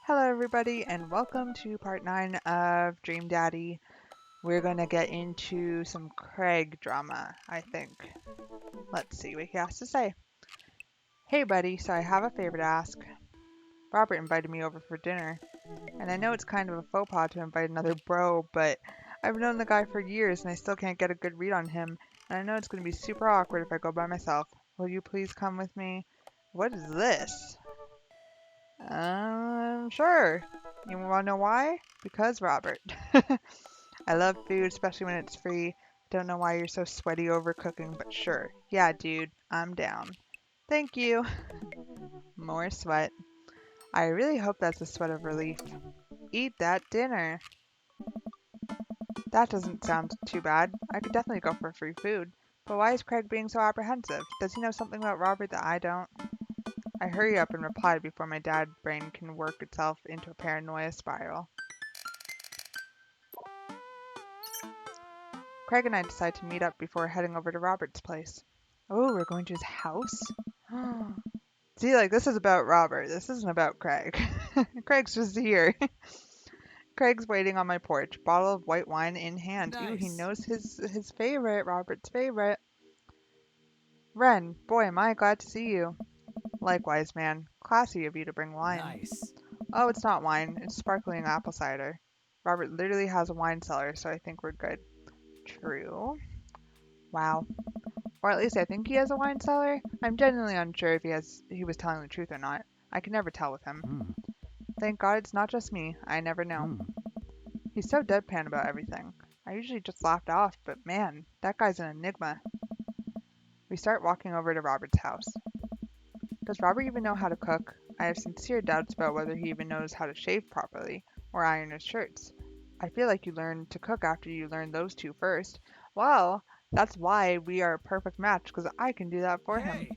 Hello, everybody, and welcome to part 9 of Dream Daddy. We're going to get into some Craig drama, I think. Let's see what he has to say. Hey, buddy, so I have a favor to ask. Robert invited me over for dinner, and I know it's kind of a faux pas to invite another bro, but I've known the guy for years and I still can't get a good read on him, and I know it's going to be super awkward if I go by myself. Will you please come with me? What is this? Sure. You want to know why? Because Robert. I love food, especially when it's free. Don't know why you're so sweaty over cooking, but sure. Yeah, dude, I'm down. Thank you. More sweat. I really hope that's a sweat of relief. Eat that dinner. That doesn't sound too bad. I could definitely go for free food. But why is Craig being so apprehensive? Does he know something about Robert that I don't? I hurry up and reply before my dad brain can work itself into a paranoia spiral. Craig and I decide to meet up before heading over to Robert's place. Oh, we're going to his house? See, this is about Robert. This isn't about Craig. Craig's just here. Craig's waiting on my porch, bottle of white wine in hand. Ooh, he Nice. knows his favorite, Robert's favorite. Ren, boy, am I glad to see you. Likewise, man. Classy of you to bring wine. Nice. Oh, it's not wine. It's sparkling apple cider. Robert literally has a wine cellar, so I think we're good. True. Wow. Or at least I think he has a wine cellar. I'm genuinely unsure if he was telling the truth or not. I can never tell with him. Hmm. Thank God it's not just me. I never know. Hmm. He's so deadpan about everything. I usually just laughed off, but man, that guy's an enigma. We start walking over to Robert's house. Does Robert even know how to cook? I have sincere doubts about whether he even knows how to shave properly or iron his shirts. I feel like you learn to cook after you learn those two first. Well, that's why we are a perfect match, because I can do that for him. Hey.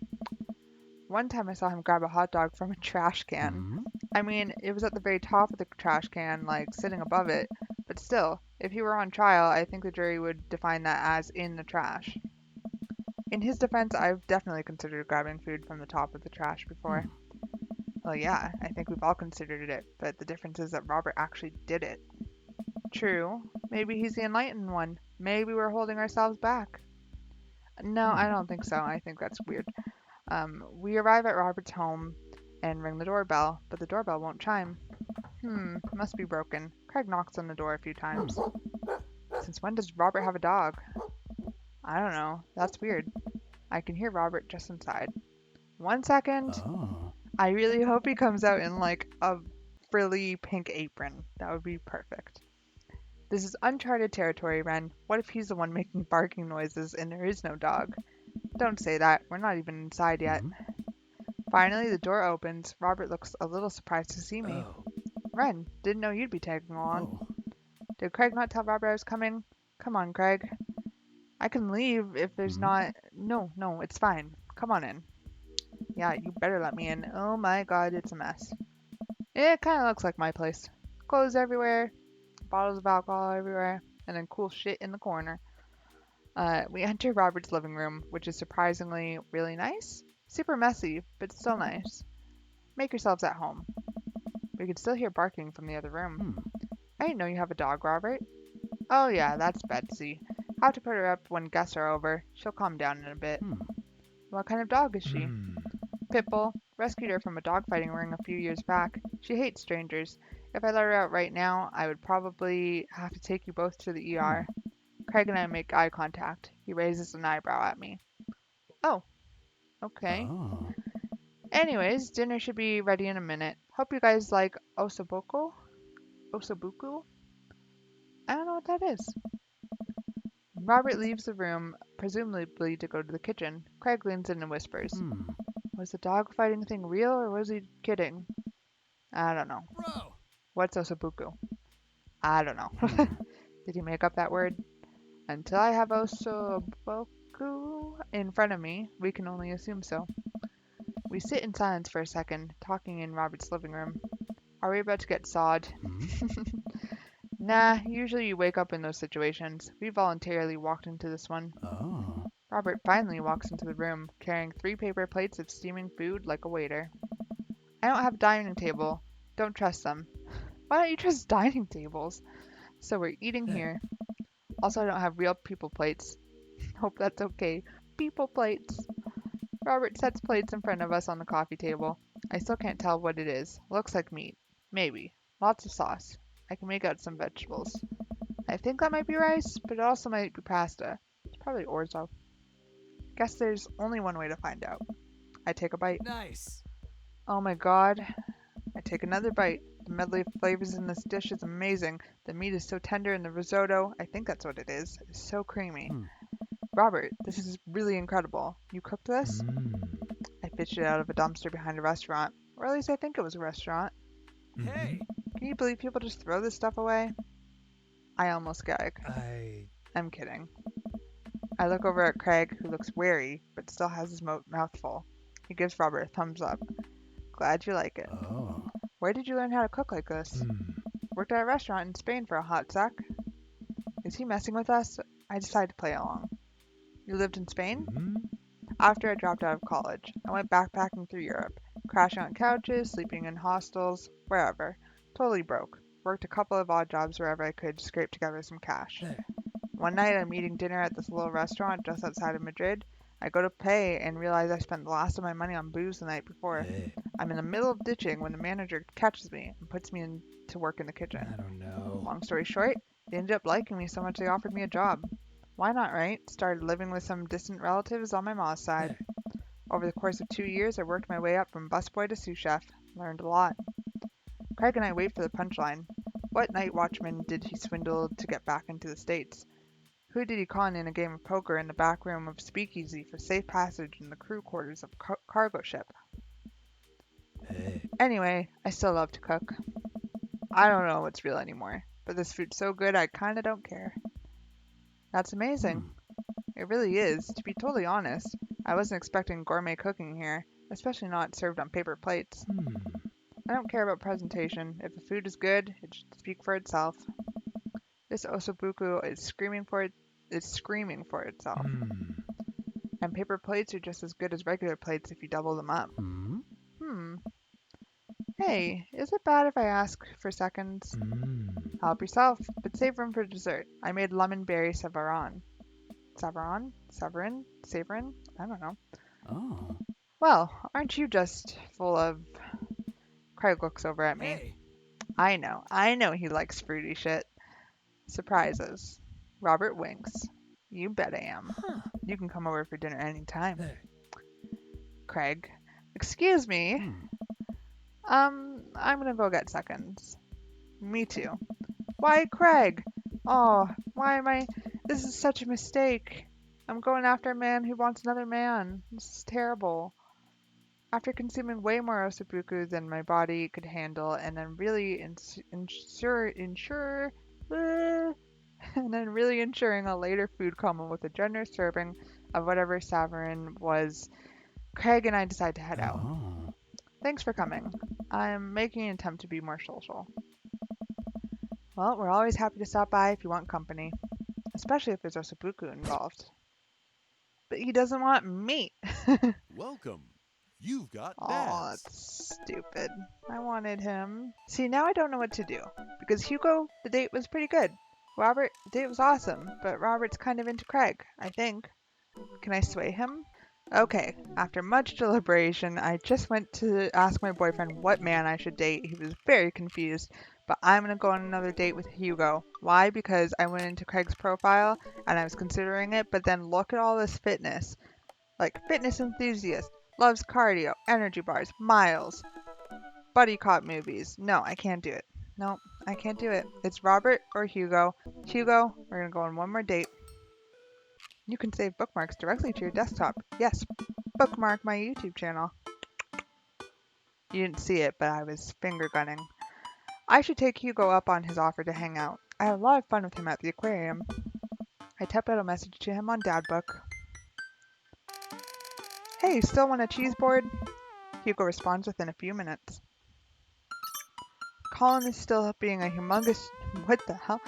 One time I saw him grab a hot dog from a trash can. Hmm. I mean, it was at the very top of the trash can, sitting above it, but still, if he were on trial, I think the jury would define that as in the trash. In his defense, I've definitely considered grabbing food from the top of the trash before. Hmm. Well, yeah, I think we've all considered it, but the difference is that Robert actually did it. True, maybe he's the enlightened one. Maybe we're holding ourselves back. No, I Hmm. don't think so. I think that's weird. We arrive at Robert's home and ring the doorbell, but the doorbell won't chime. Must be broken. Craig knocks on the door a few times. Hmm. Since when does Robert have a dog? I don't know. That's weird. I can hear Robert just inside. 1 second. Oh. I really hope he comes out in a frilly pink apron. That would be perfect. This is uncharted territory, Ren. What if he's the one making barking noises and there is no dog? Don't say that. We're not even inside yet. Hmm. Finally, the door opens. Robert looks a little surprised to see me. Oh. Ren, didn't know you'd be tagging along. Oh. Did Craig not tell Robert I was coming? Come on, Craig. I can leave if there's Hmm. not. No, no, it's fine. Come on in. Yeah, you better let me in. Oh my god, it's a mess. It kind of looks like my place. Clothes everywhere, bottles of alcohol everywhere, and then cool shit in the corner. We enter Robert's living room, which is surprisingly really nice. Super messy, but still nice. Make yourselves at home. We can still hear barking from the other room. Hmm. I didn't know you have a dog, Robert. Oh yeah, that's Betsy. Have to put her up when guests are over. She'll calm down in a bit. Hmm. What kind of dog is she? Hmm. Pitbull. Rescued her from a dogfighting ring a few years back. She hates strangers. If I let her out right now, I would probably have to take you both to the Hmm. ER. Craig and I make eye contact. He raises an eyebrow at me. Oh, okay. Oh. Anyways, dinner should be ready in a minute. Hope you guys like ossobuco? Ossobuco? I don't know what that is. Robert leaves the room, presumably to go to the kitchen. Craig leans in and whispers, Hmm. was the dog fighting thing real or was he kidding? I don't know. Bro. What's ossobuco? I don't know. Hmm. Did he make up that word? Until I have ossobuco in front of me, we can only assume so. We sit in silence for a second, talking in Robert's living room. Are we about to get sawed? Hmm. Nah, usually you wake up in those situations. We voluntarily walked into this one. Oh. Robert finally walks into the room, carrying 3 paper plates of steaming food like a waiter. I don't have a dining table. Don't trust them. Why don't you trust dining tables? So we're eating Hey. here. Also, I don't have real people plates. Hope that's okay. People plates. Robert sets plates in front of us on the coffee table. I still can't tell what it is. Looks like meat. Maybe. Lots of sauce. I can make out some vegetables. I think that might be rice, but it also might be pasta. It's probably orzo. Guess there's only one way to find out. I take a bite. Nice. Oh my god. I take another bite. The medley of flavors in this dish is amazing. The meat is so tender and the risotto, I think that's what it is so creamy. Hmm. Robert, this is really incredible. You cooked this? Mm. I fished it out of a dumpster behind a restaurant. Or at least I think it was a restaurant. Hey. Can you believe people just throw this stuff away? I almost gag. I'm kidding. I look over at Craig, who looks wary, but still has his mouth full. He gives Robert a thumbs up. Glad you like it. Oh. Where did you learn how to cook like this? Hmm. Worked at a restaurant in Spain for a hot sec. Is he messing with us? I decided to play along. You lived in Spain? Mm. After I dropped out of college, I went backpacking through Europe, crashing on couches, sleeping in hostels, wherever. Totally broke. Worked a couple of odd jobs wherever I could to scrape together some cash. Hey. One night I'm eating dinner at this little restaurant just outside of Madrid. I go to pay and realize I spent the last of my money on booze the night before. Hey. I'm in the middle of ditching when the manager catches me and puts me in to work in the kitchen. I don't know. Long story short, they ended up liking me so much they offered me a job. Why not, right? Started living with some distant relatives on my mom's side. Hey. Over the course of 2 years, I worked my way up from busboy to sous chef. Learned a lot. Craig and I wait for the punchline. What night watchman did he swindle to get back into the States? Who did he con in a game of poker in the back room of Speakeasy for safe passage in the crew quarters of cargo ship? Hey. Anyway, I still love to cook. I don't know what's real anymore, but this food's so good I kinda don't care. That's amazing. It really is. To be totally honest, I wasn't expecting gourmet cooking here, especially not served on paper plates. Hmm. I don't care about presentation. If the food is good, it should speak for itself. This osobuco is screaming for itself. Hmm. And paper plates are just as good as regular plates if you double them up. Hmm. Hmm. Hey, is it bad if I ask for seconds? Hmm. Help yourself, but save room for dessert. I made lemon berry savarin. Savarin? Severin? Savarin? I don't know. Oh. Well, aren't you just full of... Craig looks over at me. Hey. I know he likes fruity shit. Surprises. Robert winks. You bet I am. Huh. You can come over for dinner anytime. Hey. Craig. Excuse me. Hmm. I'm gonna go get seconds. Me too. Why, Craig? Oh, why am I... This is such a mistake. I'm going after a man who wants another man. This is terrible. After consuming way more osobuku than my body could handle, and then really and then really ensuring a later food coma with a generous serving of whatever savarin was, Craig and I decide to head out. Oh. Thanks for coming. I'm making an attempt to be more social. Well, we're always happy to stop by if you want company, especially if there's osobuku involved. But he doesn't want meat. Welcome. You've got Aw, Dads. that's stupid. I wanted him. See, now I don't know what to do. Because Hugo, the date was pretty good. Robert, the date was awesome. But Robert's kind of into Craig, I think. Can I sway him? Okay, after much deliberation, I just went to ask my boyfriend what man I should date. He was very confused. But I'm gonna go on another date with Hugo. Why? Because I went into Craig's profile and I was considering it, but then look at all this fitness. Like, fitness enthusiast, loves cardio, energy bars, miles, buddy cop movies. No, I can't do it. No, I can't do it. It's Robert or Hugo. Hugo, we're gonna go on one more date. You can save bookmarks directly to your desktop. Yes, bookmark my YouTube channel. You didn't see it, but I was finger gunning. I should take Hugo up on his offer to hang out. I had a lot of fun with him at the aquarium. I type out a message to him on Dadbook. Hey, still want a cheese board? Hugo responds within a few minutes. Colin is still being a humongous... What the hell?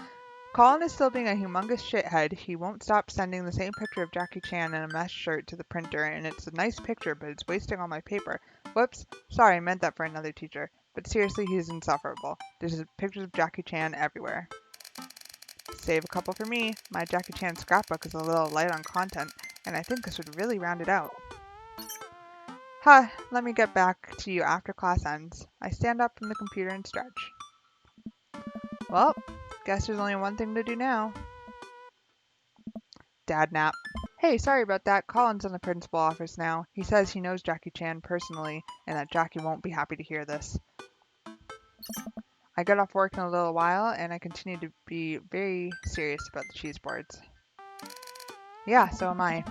Colin is still being a humongous shithead. He won't stop sending the same picture of Jackie Chan in a mesh shirt to the printer, and it's a nice picture, but it's wasting all my paper. Whoops. Sorry, I meant that for another teacher. but seriously, he's insufferable. There's pictures of Jackie Chan everywhere. Save a couple for me. My Jackie Chan scrapbook is a little light on content, and I think this would really round it out. Let me get back to you after class ends. I stand up from the computer and stretch. Well, guess there's only one thing to do now. Dad nap. Hey, sorry about that. Colin's in the principal office now. He says he knows Jackie Chan personally and that Jackie won't be happy to hear this. I get off work in a little while and I continue to be very serious about the cheese boards. Yeah, so am I.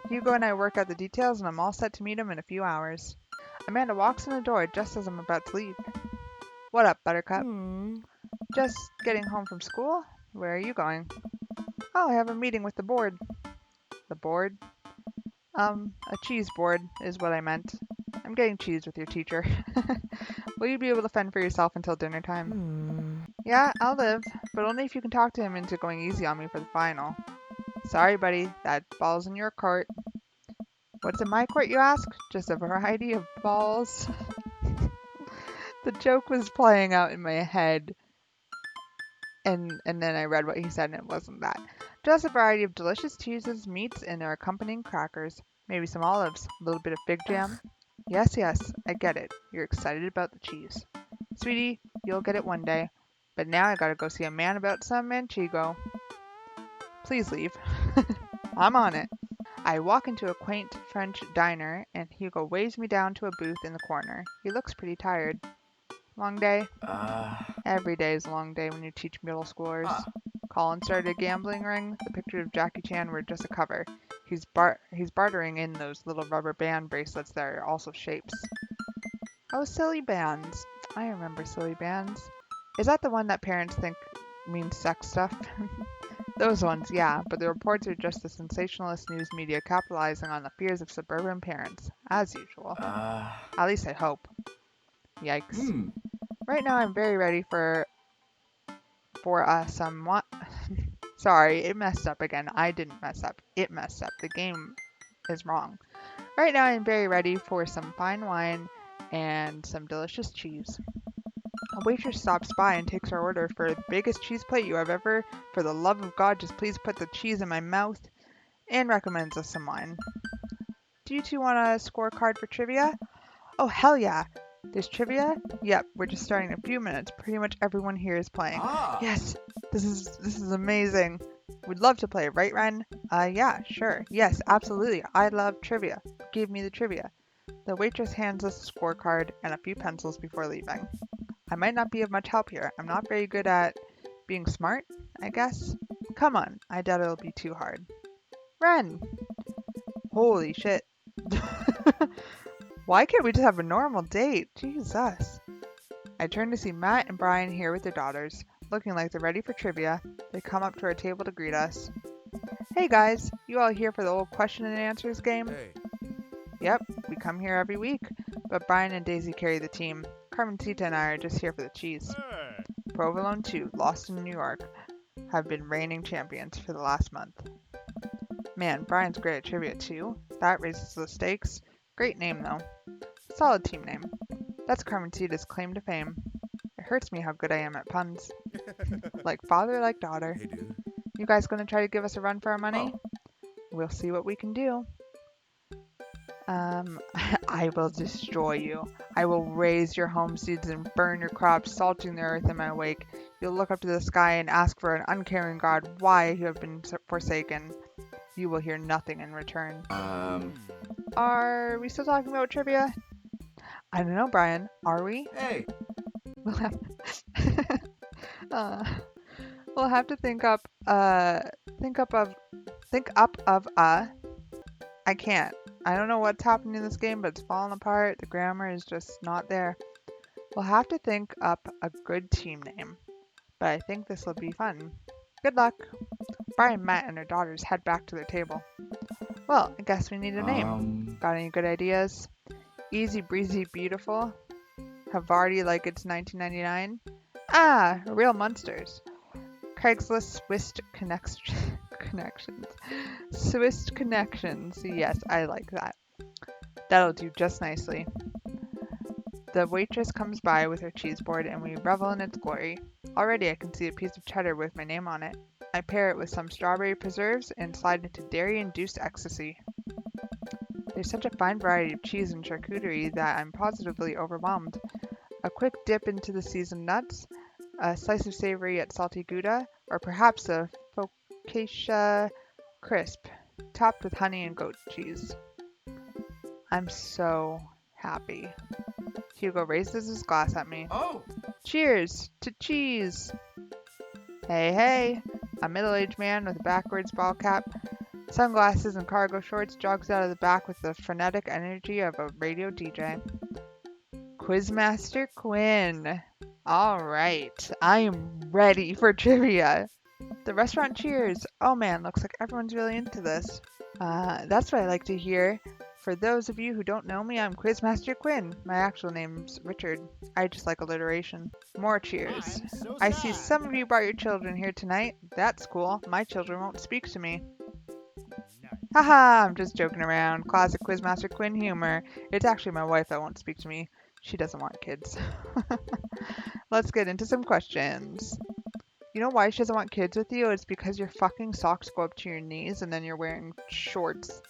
Hugo and I work out the details and I'm all set to meet him in a few hours. Amanda walks in the door just as I'm about to leave. What up, Buttercup? Just getting home from school? Where are you going? Oh, I have a meeting with the board. The board? A cheese board is what I meant. I'm getting cheese with your teacher. Will you be able to fend for yourself until dinner time? Yeah, I'll live, but only if you can talk to him into going easy on me for the final. Sorry, buddy, that ball's in your court. What's in my court, you ask? Just a variety of balls. The joke was playing out in my head, and then I read what he said, and it wasn't that. Just a variety of delicious cheeses, meats, and their accompanying crackers. Maybe some olives, a little bit of fig jam. Yes, I get it. You're excited about the cheese. Sweetie, you'll get it one day. But now I gotta go see a man about some manchego. Please leave. I'm on it. I walk into a quaint French diner, and Hugo waves me down to a booth in the corner. He looks pretty tired. Long day? Every day is a long day when you teach middle schoolers. Colin started a gambling ring. The pictures of Jackie Chan were just a cover. He's bartering in those little rubber band bracelets that are also shapes. Oh, silly bands. I remember silly bands. Is that the one that parents think means sex stuff? Those ones, yeah, but the reports are just the sensationalist news media capitalizing on the fears of suburban parents, as usual. At least I hope. Yikes. Right now I'm very ready for somewhat. Sorry, it messed up again. I didn't mess up. It messed up. The game is wrong. Right now I'm very ready for some fine wine and some delicious cheese. A waitress stops by and takes our order for the biggest cheese plate you have ever. For the love of God, just please put the cheese in my mouth, and recommends us some wine. Do you two want a scorecard for trivia? Oh, hell yeah. There's trivia? Yep, we're just starting in a few minutes. Pretty much everyone here is playing. Yes, this is amazing. We'd love to play, right, Ren? Yeah, sure. Yes, absolutely. I love trivia. Give me the trivia. The waitress hands us a scorecard and a few pencils before leaving. I might not be of much help here. I'm not very good at being smart, I guess. Come on, I doubt it'll be too hard. Ren! Holy shit. Why can't we just have a normal date? Jesus. I turn to see Matt and Brian here with their daughters, looking like they're ready for trivia. They come up to our table to greet us. Hey guys, you all here for the old question and answers game? Hey. Yep, we come here every week, but Brian and Daisy carry the team. Carmencita and I are just here for the cheese. Hey. Provolone 2, lost in New York, have been reigning champions for the last month. Man, Brian's great at trivia too. That raises the stakes. Great name though. Solid team name. That's Carmencita's claim to fame. It hurts me how good I am at puns. Like father, like daughter. Hey, dude. You guys gonna try to give us a run for our money? We'll see what we can do. I will destroy you. I will raise your home seeds and burn your crops, salting the earth in my wake. You'll look up to the sky and ask for an uncaring God why you have been forsaken. You will hear nothing in return. Are we still talking about trivia? I don't know, Brian. Are we? Hey. We'll have, we'll have to think up of I can't. I don't know what's happening in this game, but it's falling apart. The grammar is just not there. We'll have to think up a good team name, but I think this will be fun. Good luck. Brian, Matt, and their daughters head back to their table. Well, I guess we need a name. Got any good ideas? Easy breezy beautiful. Havarti like it's 1999. Ah, real monsters. Craigslist Swiss connections. Swiss connections. Yes, I like that. That'll do just nicely. The waitress comes by with her cheese board and we revel in its glory. Already I can see a piece of cheddar with my name on it. I pair it with some strawberry preserves and slide into dairy-induced ecstasy. There's such a fine variety of cheese and charcuterie that I'm positively overwhelmed. A quick dip into the seasoned nuts, a slice of savory yet salty Gouda, or perhaps a focaccia crisp, topped with honey and goat cheese. I'm so happy. Hugo raises his glass at me. Oh! Cheers to cheese! Hey, hey! A middle-aged man with a backwards ball cap, sunglasses and cargo shorts jogs out of the back with the frenetic energy of a radio DJ. Quizmaster Quinn. All right, I am ready for trivia. The restaurant cheers. Oh man, looks like everyone's really into this. That's what I like to hear. For those of you who don't know me, I'm Quizmaster Quinn. My actual name's Richard. I just like alliteration. More cheers. I see some of you brought your children here tonight. That's cool. My children won't speak to me. Haha, I'm just joking around. Classic Quizmaster Quinn humor. It's actually my wife that won't speak to me. She doesn't want kids. Let's get into some questions. You know why she doesn't want kids with you? It's because your fucking socks go up to your knees and then you're wearing shorts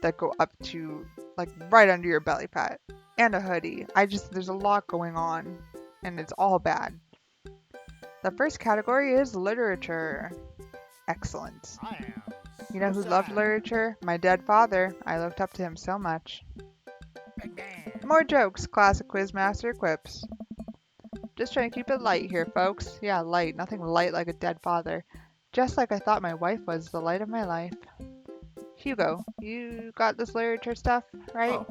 that go up to, like, right under your belly fat. And a hoodie. There's a lot going on. And it's all bad. The first category is literature. Excellent. You know who loved literature? My dead father. I looked up to him so much. More jokes. Classic Quizmaster quips. Just trying to keep it light here, folks. Yeah, light. Nothing light like a dead father. Just like I thought my wife was the light of my life. Hugo, you got this literature stuff, right? Oh.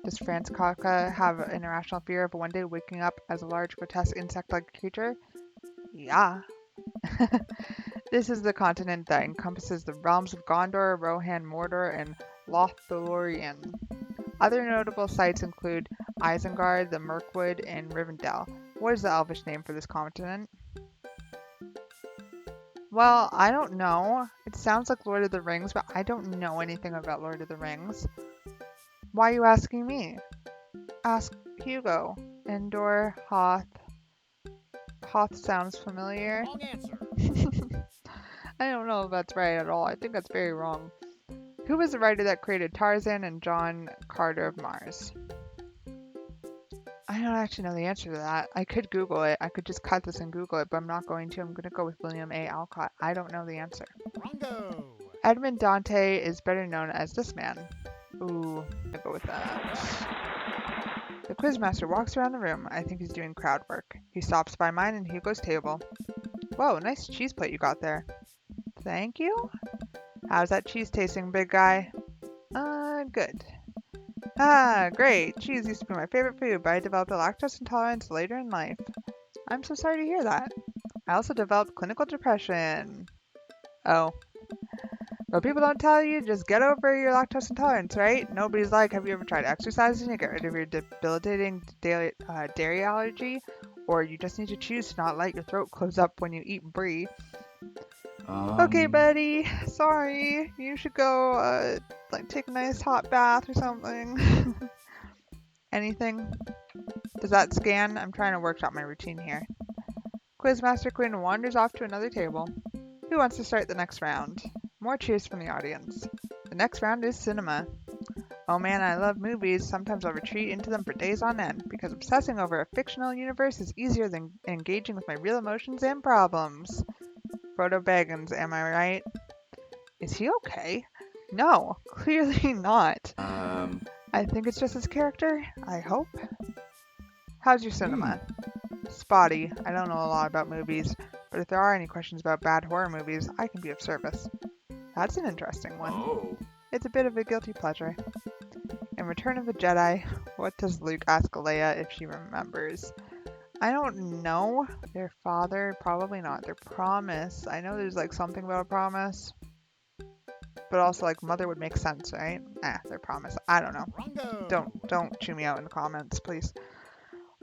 Does Franz Kafka have an irrational fear of one day waking up as a large, grotesque insect-like creature? Yeah. This is the continent that encompasses the realms of Gondor, Rohan, Mordor, and Lothlorien. Other notable sites include Isengard, the Mirkwood, and Rivendell. What is the Elvish name for this continent? Well, I don't know. It sounds like Lord of the Rings, but I don't know anything about Lord of the Rings. Why are you asking me? Ask Hugo. Endor, Hoth. Hoth sounds familiar. Wrong answer. I don't know if that's right at all. I think that's very wrong. Who was the writer that created Tarzan and John Carter of Mars? I don't actually know the answer to that. I could Google it. I could just cut this and Google it, but I'm not going to. I'm going to go with William A. Alcott. I don't know the answer. Wrongo. Edmond Dante is better known as this man. Ooh, I'll go with that. The quizmaster walks around the room. I think he's doing crowd work. He stops by mine and Hugo's table. Whoa, nice cheese plate you got there. Thank you. How's that cheese tasting, big guy? Good. Ah, great. Cheese used to be my favorite food, but I developed a lactose intolerance later in life. I'm so sorry to hear that. I also developed clinical depression. Oh. Well, people don't tell you, just get over your lactose intolerance, right? Nobody's like, have you ever tried exercising to get rid of your debilitating dairy allergy? Or you just need to choose to not let your throat close up when you eat brie. Okay, buddy. Sorry. You should go, take a nice hot bath or something. Anything? Does that scan? I'm trying to workshop my routine here. Quizmaster Quinn wanders off to another table. Who wants to start the next round? More cheers from the audience. The next round is cinema. Oh man, I love movies. Sometimes I'll retreat into them for days on end, because obsessing over a fictional universe is easier than engaging with my real emotions and problems. Frodo Baggins, am I right? Is he okay? No, clearly not. I think it's just his character. I hope. How's your cinema? Spotty. I don't know a lot about movies, but if there are any questions about bad horror movies, I can be of service. That's an interesting one. Oh. It's a bit of a guilty pleasure. In Return of the Jedi, what does Luke ask Leia if she remembers? I don't know. Their father? Probably not. Their promise. I know there's like something about a promise. But also like mother would make sense, right? Their promise. I don't know. Wrongo. Don't chew me out in the comments, please.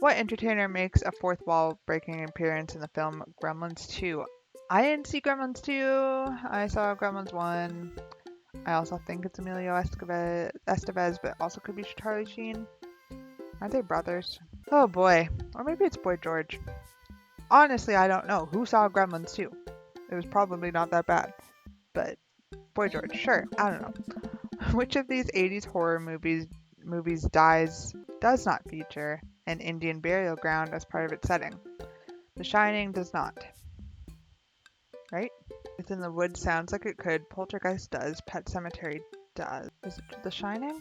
What entertainer makes a fourth wall breaking appearance in the film Gremlins 2? I didn't see Gremlins 2. I saw Gremlins 1. I also think it's Emilio Estevez, but also could be Charlie Sheen. Aren't they brothers? Oh boy. Or maybe it's Boy George. Honestly, I don't know. Who saw Gremlins 2? It was probably not that bad. But Boy George, sure. I don't know. Which of these 80s horror movies does not feature an Indian burial ground as part of its setting? The Shining does not, right? Within the Woods sounds like it could. Poltergeist does. Pet Cemetery does. Is it The Shining?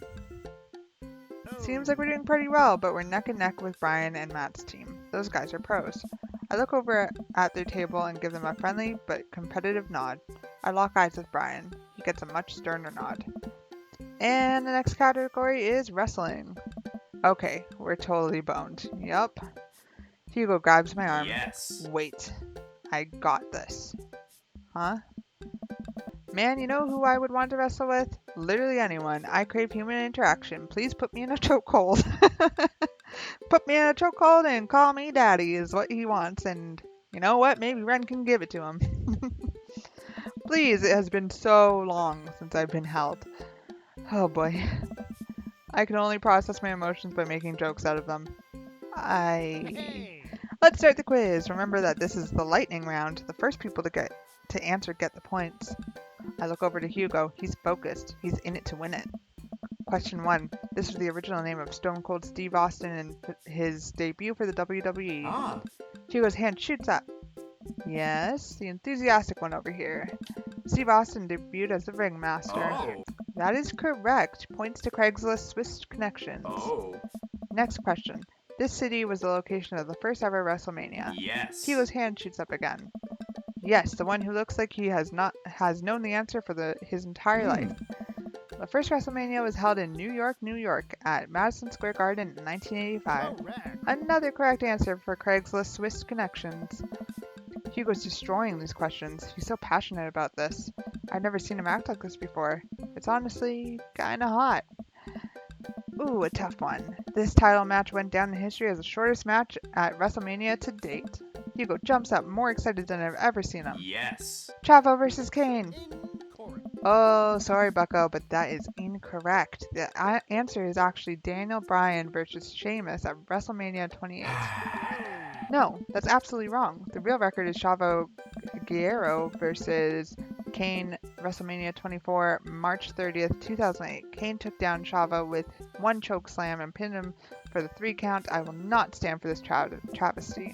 Seems like we're doing pretty well, but we're neck and neck with Brian and Matt's team. Those guys are pros. I look over at their table and give them a friendly but competitive nod. I lock eyes with Brian. He gets a much sterner nod. And the next category is wrestling. Okay, we're totally boned. Yup. Hugo grabs my arm. Yes. Wait, I got this. Huh? Man, you know who I would want to wrestle with? Literally anyone. I crave human interaction. Please put me in a chokehold. Put me in a chokehold and call me daddy is what he wants. And you know what? Maybe Ren can give it to him. Please, it has been so long since I've been held. Oh boy. I can only process my emotions by making jokes out of them. Let's start the quiz. Remember that this is the lightning round. The first people to answer get the points. I look over to Hugo. He's focused. He's in it to win it. Question 1. This was the original name of Stone Cold Steve Austin in his debut for the WWE. Ah. Hugo's hand shoots up. Yes, the enthusiastic one over here. Steve Austin debuted as the ringmaster. Oh. That is correct. Points to Craigslist Swiss connections. Oh. Next question. This city was the location of the first ever WrestleMania. Yes. Hugo's hand shoots up again. Yes, the one who looks like he has known the answer for his entire life. The first WrestleMania was held in New York, New York, at Madison Square Garden in 1985. Another correct answer for Craigslist Swiss connections. Hugo's destroying these questions. He's so passionate about this. I've never seen him act like this before. It's honestly kinda hot. Ooh, a tough one. This title match went down in history as the shortest match at WrestleMania to date. Hugo jumps up, more excited than I've ever seen him. Yes. Chavo versus Kane. Oh, sorry, Bucko, but that is incorrect. The answer is actually Daniel Bryan versus Sheamus at WrestleMania 28. No, that's absolutely wrong. The real record is Chavo Guerrero versus Kane, WrestleMania 24, March 30th, 2008. Kane took down Chavo with one choke slam and pinned him for the 3 count. I will not stand for this travesty.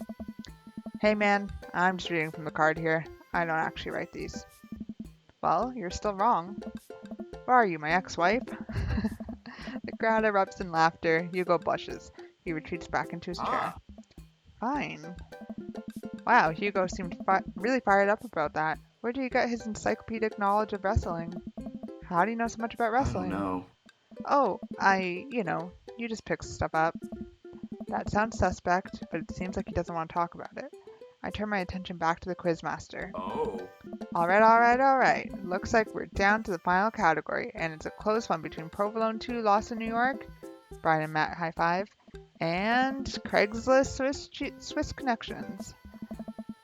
Hey man, I'm just reading from the card here. I don't actually write these. Well, you're still wrong. Where are you, my ex-wife? The crowd erupts in laughter. Hugo blushes. He retreats back into his chair. Fine. Wow, Hugo seemed really fired up about that. Where did he get his encyclopedic knowledge of wrestling? How do you know so much about wrestling? No. Oh, you just pick stuff up. That sounds suspect, but it seems like he doesn't want to talk about it. I turn my attention back to the quizmaster. Oh. All right. Looks like we're down to the final category, and it's a close one between Provolone 2 Lost in New York, Brian and Matt high five, and Craigslist Swiss connections.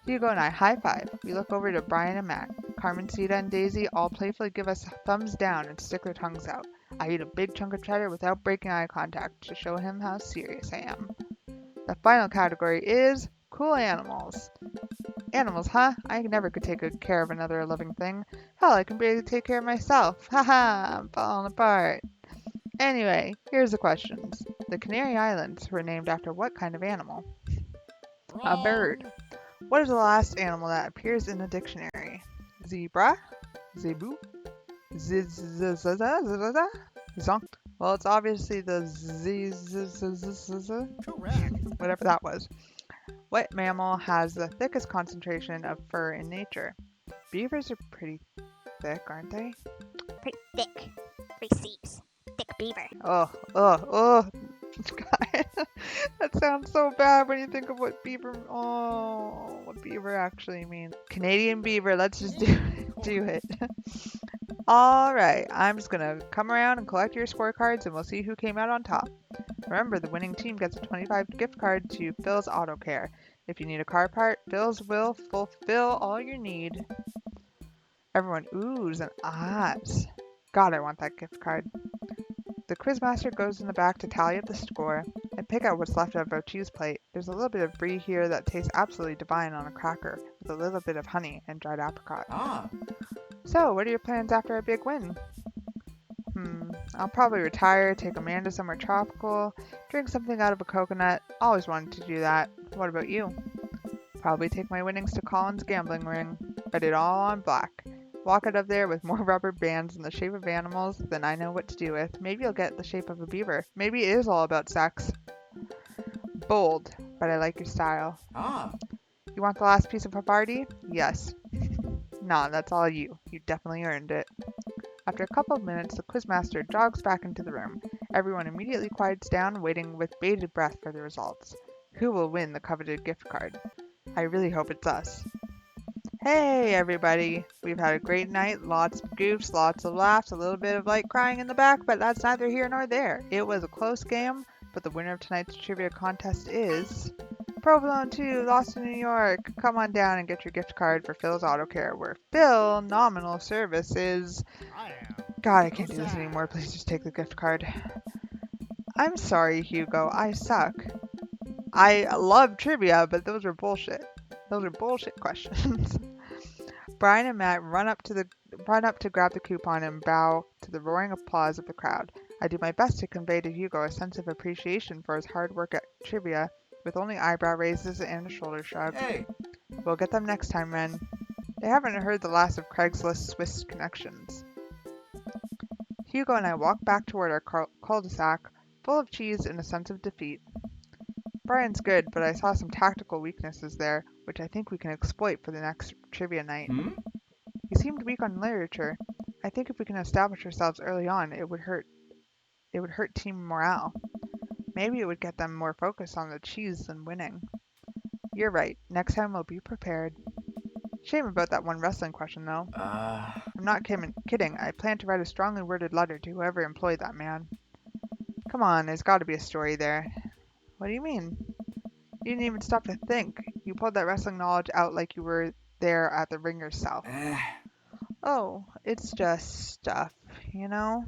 Hugo and I high five. We look over to Brian and Matt. Carmencita and Daisy all playfully give us thumbs down and stick their tongues out. I eat a big chunk of cheddar without breaking eye contact to show him how serious I am. The final category is cool animals. Animals, huh? I never could take good care of another living thing. Hell, I can barely take care of myself. Haha, I'm falling apart. Anyway, here's the questions. The Canary Islands were named after what kind of animal? A bird. What is the last animal that appears in the dictionary? Zebra? Zebu? Zonk? Well, it's obviously the whatever that was. What mammal has the thickest concentration of fur in nature? Beavers are pretty thick, aren't they? Pretty thick. 3 C's. Thick beaver. Oh. God. That sounds so bad when you think of what beaver actually means. Canadian beaver, let's just do it. Alright, I'm just gonna come around and collect your scorecards and we'll see who came out on top. Remember, the winning team gets a $25 gift card to Phil's Auto Care. If you need a car part, Phil's will fulfill all your need. Everyone oohs and ahs. God, I want that gift card. The quizmaster goes in the back to tally up the score. I pick out what's left of our cheese plate. There's a little bit of brie here that tastes absolutely divine on a cracker, with a little bit of honey and dried apricot. So, what are your plans after a big win? I'll probably retire, take Amanda somewhere tropical, drink something out of a coconut. Always wanted to do that. What about you? Probably take my winnings to Colin's gambling ring, bet it all on black. Walk out of there with more rubber bands in the shape of animals than I know what to do with. Maybe you'll get the shape of a beaver. Maybe it is all about sex. Bold, but I like your style. You want the last piece of Havarti? Yes. Nah, that's all you. You definitely earned it. After a couple of minutes, the quizmaster jogs back into the room. Everyone immediately quiets down, waiting with bated breath for the results. Who will win the coveted gift card? I really hope it's us. Hey everybody! We've had a great night, lots of goofs, lots of laughs, a little bit of light crying in the back, but that's neither here nor there. It was a close game, but the winner of tonight's trivia contest is Provolone 2, lost in New York. Come on down and get your gift card for Phil's Auto Care, where Phil nominal service is... God, I can't do this anymore. Please just take the gift card. I'm sorry, Hugo. I suck. I love trivia, but those are bullshit. Those are bullshit questions. Brian and Matt run up to grab the coupon and bow to the roaring applause of the crowd. I do my best to convey to Hugo a sense of appreciation for his hard work at trivia, with only eyebrow raises and a shoulder shrug. Hey. We'll get them next time, men. They haven't heard the last of Craigslist Swiss connections. Hugo and I walk back toward our cul-de-sac, full of cheese and a sense of defeat. Brian's good, but I saw some tactical weaknesses there, which I think we can exploit for the next trivia night. He seemed weak on literature. I think if we can establish ourselves early on, it would hurt team morale. Maybe it would get them more focused on the cheese than winning. You're right. Next time we'll be prepared. Shame about that one wrestling question, though. I'm not kidding. I plan to write a strongly worded letter to whoever employed that man. Come on, there's got to be a story there. What do you mean? You didn't even stop to think. You pulled that wrestling knowledge out like you were there at the ring yourself. Oh, it's just stuff, you know?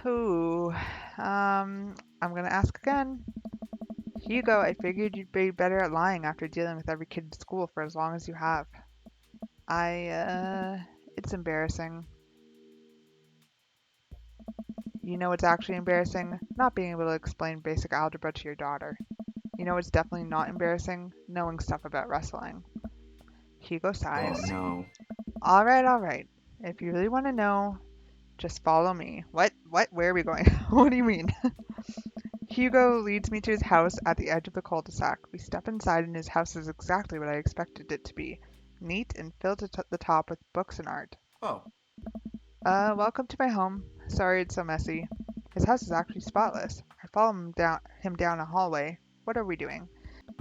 Ooh, I'm gonna ask again. Hugo, I figured you'd be better at lying after dealing with every kid in school for as long as you have. It's embarrassing. You know what's actually embarrassing? Not being able to explain basic algebra to your daughter. You know what's definitely not embarrassing? Knowing stuff about wrestling. Hugo sighs. Oh no. All right. If you really want to know, just follow me. What? Where are we going? What do you mean? Hugo leads me to his house at the edge of the cul-de-sac. We step inside and his house is exactly what I expected it to be. Neat and filled to the top with books and art. Oh. Welcome to my home. Sorry it's so messy. His house is actually spotless. I follow him down a hallway. What are we doing?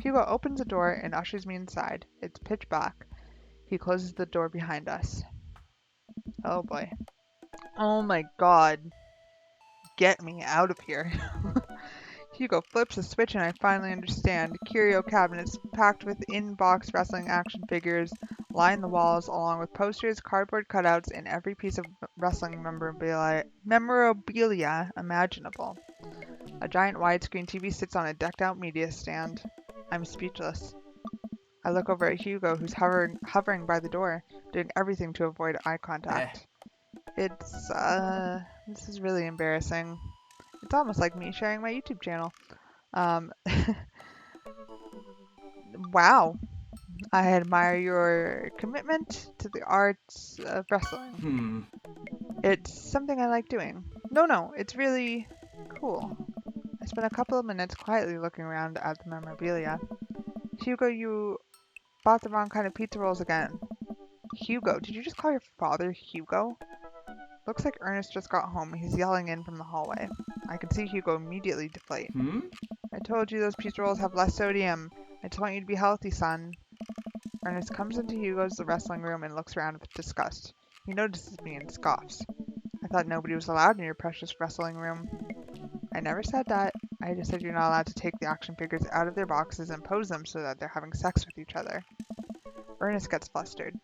Hugo opens the door and ushers me inside. It's pitch black. He closes the door behind us. Oh boy. Oh my god. Get me out of here. Hugo flips a switch and I finally understand. Curio cabinets packed with in-box wrestling action figures line the walls along with posters, cardboard cutouts, and every piece of wrestling memorabilia imaginable. A giant widescreen TV sits on a decked-out media stand. I'm speechless. I look over at Hugo, who's hovering by the door, doing everything to avoid eye contact. This is really embarrassing. It's almost like me sharing my YouTube channel. Wow. I admire your commitment to the arts of wrestling. It's something I like doing. No, it's really cool. I spent a couple of minutes quietly looking around at the memorabilia. Hugo, you bought the wrong kind of pizza rolls again. Hugo, did you just call your father Hugo? Looks like Ernest just got home. He's yelling in from the hallway. I can see Hugo immediately deflate. I told you those pizza rolls have less sodium. I just want you to be healthy, son. Ernest comes into Hugo's wrestling room and looks around with disgust. He notices me and scoffs. I thought nobody was allowed in your precious wrestling room. I never said that. I just said you're not allowed to take the action figures out of their boxes and pose them so that they're having sex with each other. Ernest gets flustered.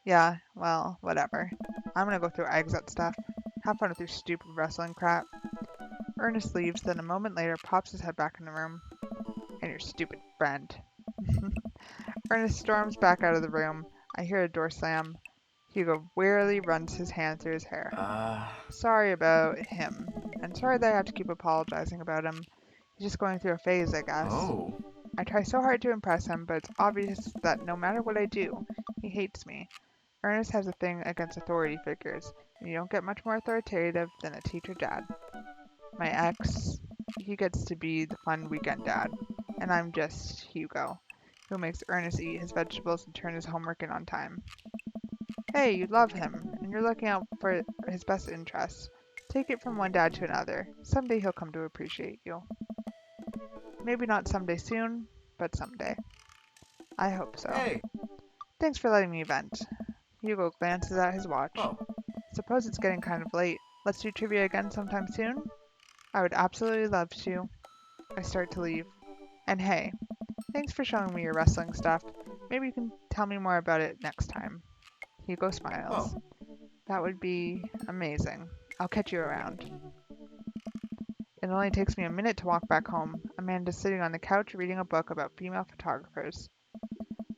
Yeah, well, whatever. I'm gonna go throw eggs at stuff. Have fun with your stupid wrestling crap. Ernest leaves, then a moment later pops his head back in the room. And your stupid friend. Ernest storms back out of the room. I hear a door slam. Hugo wearily runs his hand through his hair. Sorry about him, and sorry that I have to keep apologizing about him. He's just going through a phase, I guess. Oh. I try so hard to impress him, but it's obvious that no matter what I do, he hates me. Ernest has a thing against authority figures, and you don't get much more authoritative than a teacher dad. My ex, he gets to be the fun weekend dad, and I'm just Hugo, who makes Ernest eat his vegetables and turn his homework in on time. Hey, you love him, and you're looking out for his best interests. Take it from one dad to another. Someday he'll come to appreciate you. Maybe not someday soon, but someday. I hope so. Hey. Thanks for letting me vent. Hugo glances at his watch. Oh. Suppose it's getting kind of late. Let's do trivia again sometime soon? I would absolutely love to. I start to leave. And hey, thanks for showing me your wrestling stuff. Maybe you can tell me more about it next time. Hugo smiles. Oh. That would be amazing. I'll catch you around. It only takes me a minute to walk back home. Amanda's sitting on the couch reading a book about female photographers.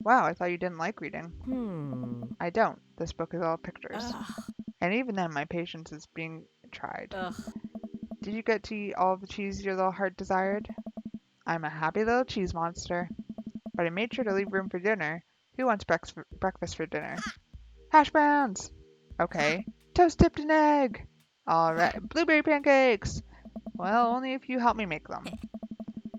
Wow, I thought you didn't like reading. I don't. This book is all pictures. And even then, my patience is being tried. Did you get to eat all the cheese your little heart desired? I'm a happy little cheese monster. But I made sure to leave room for dinner. Who wants breakfast for dinner? Hash browns! Okay. Toast dipped in egg! Alright. Blueberry pancakes! Well, only if you help me make them.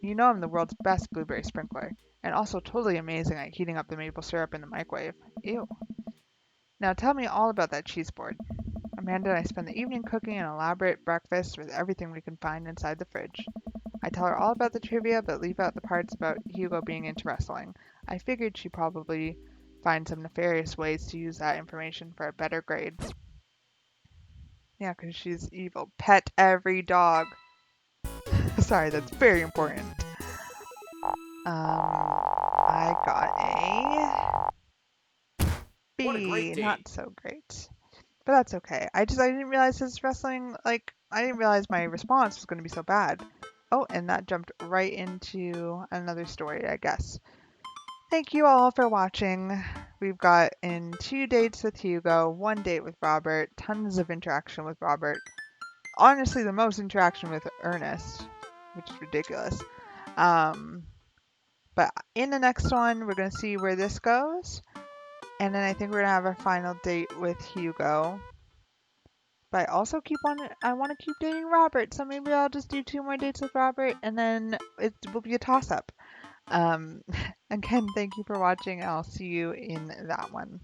You know I'm the world's best blueberry sprinkler, and also totally amazing at heating up the maple syrup in the microwave. Ew. Now tell me all about that cheese board. Amanda and I spend the evening cooking an elaborate breakfast with everything we can find inside the fridge. I tell her all about the trivia, but leave out the parts about Hugo being into wrestling. I figured she'd probably find some nefarious ways to use that information for a better grade. Yeah, because she's evil. Pet every dog. Sorry, that's very important. I got a B. What a great date. Not so great. But that's okay. I didn't realize his wrestling, I didn't realize my response was going to be so bad. Oh, and that jumped right into another story, I guess. Thank you all for watching. We've got in 2 dates with Hugo, 1 date with Robert, tons of interaction with Robert. Honestly, the most interaction with Ernest, which is ridiculous. But in the next one, we're going to see where this goes. And then I think we're going to have our final date with Hugo. But I also I want to keep dating Robert, so maybe I'll just do 2 more dates with Robert, and then it will be a toss-up. Again, thank you for watching, and I'll see you in that one.